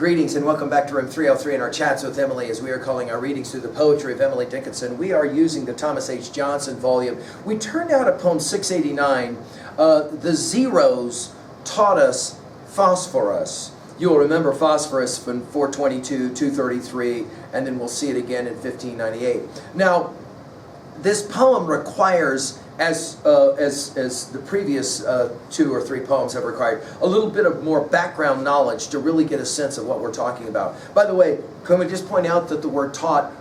Greetings and welcome back to Room 303 in our chats with Emily as we are calling our readings through the poetry of Emily Dickinson. We are using the Thomas H. Johnson volume. We turned out at poem 689, The Zeros Taught Us Phosphorous. You'll remember Phosphorous from 422, 233, and then we'll see it again in 1598. Now, this poem requires, as the previous 2 or 3 poems have required, a little bit of more background knowledge to really get a sense of what we're talking about. By the way, can we just point out that the word taught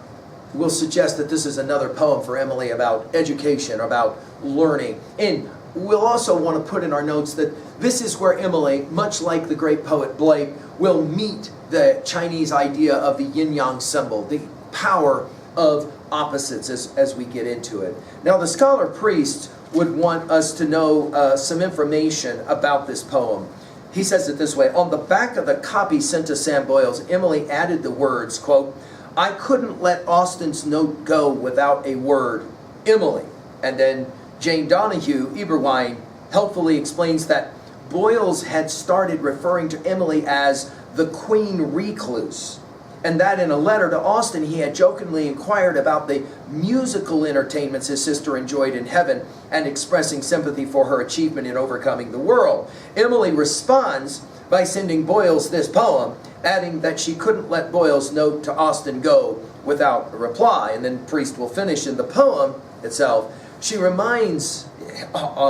will suggest that this is another poem for Emily about education, about learning. And we'll also want to put in our notes that this is where Emily, much like the great poet Blake, will meet the Chinese idea of the yin-yang symbol, the power of opposites as we get into it. Now, the scholar priest would want us to know some information about this poem. He says it this way: on the back of the copy sent to Sam Boyles, Emily added the words, quote, "I couldn't let Austin's note go without a word, Emily." And then Jane Donahue, Eberwein, helpfully explains that Boyles had started referring to Emily as the Queen Recluse, and that in a letter to Austin he had jokingly inquired about the musical entertainments his sister enjoyed in heaven and expressing sympathy for her achievement in overcoming the world. Emily responds by sending Boyles this poem, adding that she couldn't let Boyles' note to Austin go without a reply. And then Priest will finish in the poem itself. She reminds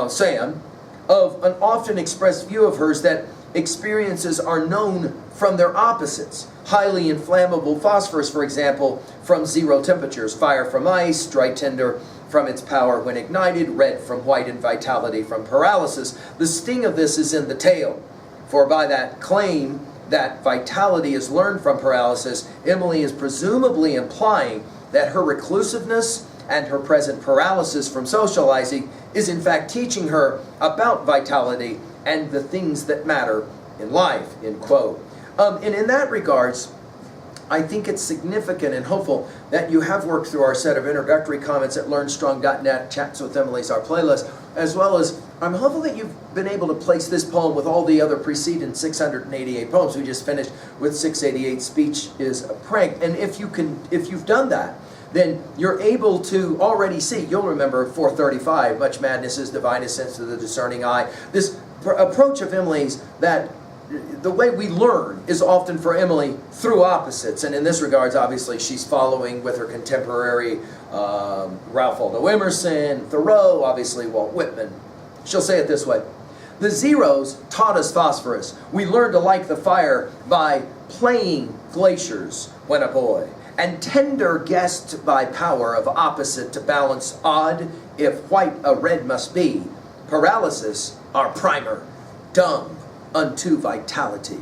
Sam of an often expressed view of hers that experiences are known from their opposites. Highly inflammable phosphorus, for example, from 0 temperatures. Fire from ice, dry tinder from its power when ignited, red from white, and vitality from paralysis. The sting of this is in the tale, for by that claim that vitality is learned from paralysis, Emily is presumably implying that her reclusiveness and her present paralysis from socializing is in fact teaching her about vitality and the things that matter in life, end quote. And in that regards, I think it's significant and hopeful that you have worked through our set of introductory comments at LearnStrong.net, Chats with Emily's our playlist, as well as I'm hopeful that you've been able to place this poem with all the other preceding 688 poems. We just finished with 688, Speech is a Prank. And if you've done that, then you're able to already see, you'll remember 435, much madness is divinest sense to the discerning eye. This approach of Emily's that the way we learn is often for Emily through opposites, and in this regards, obviously, she's following with her contemporary Ralph Waldo Emerson, Thoreau, obviously Walt Whitman. She'll say it this way: the Zeros taught us phosphorus. We learned to like the fire by playing glaciers when a boy, and tender guessed by power of opposite to balance odd, if white a red must be, paralysis our primer, dumb unto vitality.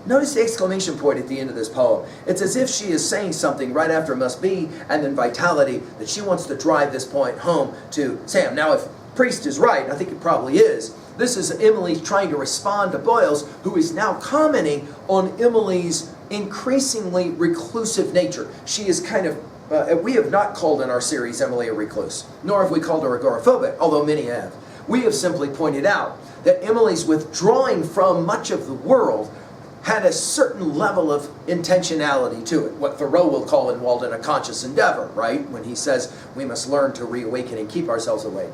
Notice the exclamation point at the end of this poem. It's as if she is saying something right after must be and then vitality, that she wants to drive this point home to Sam. Now, if Priest is right, I think it probably is, this is Emily trying to respond to Boyles, who is now commenting on Emily's increasingly reclusive nature. She is kind of, we have not called in our series Emily a recluse, nor have we called her agoraphobic, although many have. We have simply pointed out that Emily's withdrawing from much of the world had a certain level of intentionality to it, what Thoreau will call in Walden a conscious endeavor, right? When he says we must learn to reawaken and keep ourselves awake.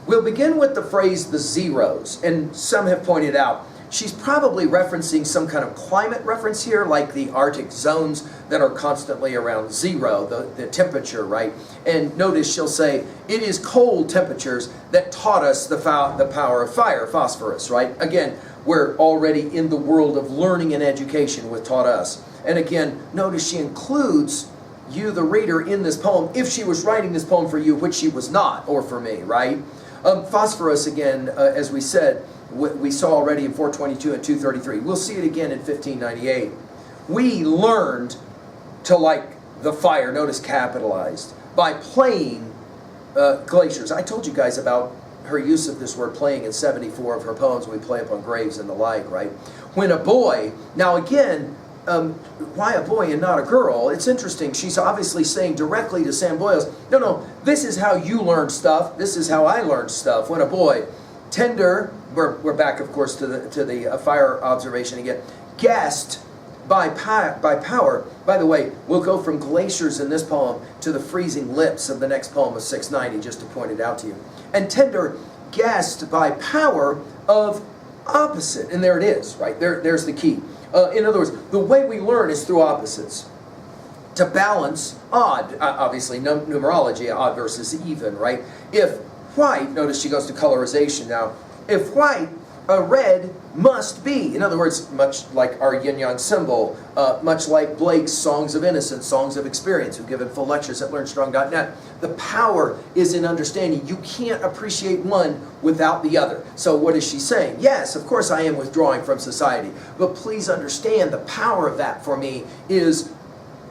We'll begin with the phrase the zeros, and some have pointed out she's probably referencing some kind of climate reference here, like the Arctic zones that are constantly around 0, the temperature, right? And notice she'll say, it is cold temperatures that taught us the power of fire, phosphorus, right? Again, we're already in the world of learning and education with taught us. And again, notice she includes you, the reader, in this poem, if she was writing this poem for you, which she was not, or for me, right? Phosphorus, again, as we said, we saw already in 422 and 233. We'll see it again in 1598. We learned to like the fire, notice capitalized, by playing glaciers. I told you guys about her use of this word playing in 74 of her poems. We play upon graves and the like, right? When a boy, now again, why a boy and not a girl? It's interesting. She's obviously saying directly to Sam Boyles, no, this is how you learn stuff. This is how I learned stuff. When a boy, tender, we're back, of course, to the fire observation again, guessed by power. By the way, we'll go from glaciers in this poem to the freezing lips of the next poem of 690, just to point it out to you. And tender, guessed by power of opposite. And there it is, right? There's the key. In other words, the way we learn is through opposites. To balance odd, obviously numerology, odd versus even, right? If white, notice she goes to colorization now. If white, red must be. In other words, much like our yin-yang symbol, much like Blake's Songs of Innocence, Songs of Experience, who've given full lectures at LearnStrong.net. The power is in understanding. You can't appreciate one without the other. So what is she saying? Yes, of course I am withdrawing from society, but please understand the power of that for me is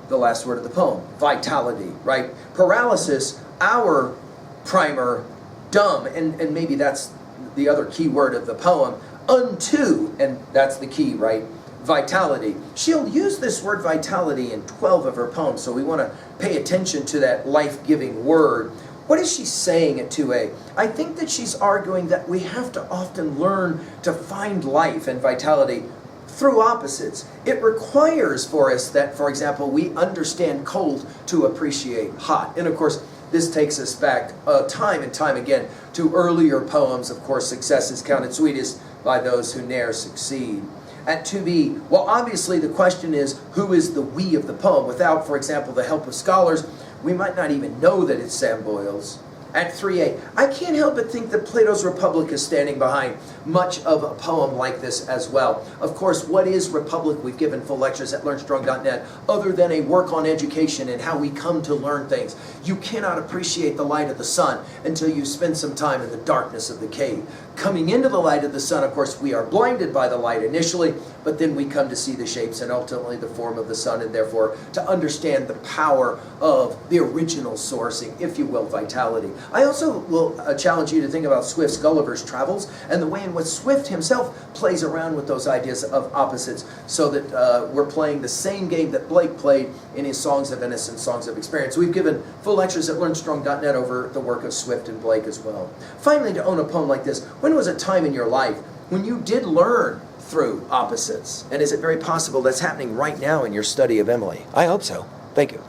the last word of the poem, vitality, right? Paralysis, our primer, dumb, and maybe that's the other key word of the poem, unto, and that's the key, right? Vitality. She'll use this word vitality in 12 of her poems, so we want to pay attention to that life-giving word. What is she saying at 2a? I think that she's arguing that we have to often learn to find life and vitality through opposites. It requires for us that, for example, we understand cold to appreciate hot. And of course, this takes us back time and time again to earlier poems. Of course, success is counted sweetest by those who ne'er succeed. At 2b, well, obviously the question is, who is the we of the poem? Without, for example, the help of scholars, we might not even know that it's Sam Boyles. At 3a, I can't help but think that Plato's Republic is standing behind much of a poem like this as well. Of course, what is Republic? We've given full lectures at LearnStrong.net, other than a work on education and how we come to learn things. You cannot appreciate the light of the sun until you spend some time in the darkness of the cave. Coming into the light of the sun, of course, we are blinded by the light initially, but then we come to see the shapes and ultimately the form of the sun, and therefore to understand the power of the original sourcing, if you will, vitality. I also will challenge you to think about Swift's Gulliver's Travels and the way in which Swift himself plays around with those ideas of opposites, so that we're playing the same game that Blake played in his Songs of Innocence, Songs of Experience. We've given full lectures at LearnStrong.net over the work of Swift and Blake as well. Finally, to own a poem like this, when was a time in your life when you did learn through opposites? And is it very possible that's happening right now in your study of Emily? I hope so. Thank you.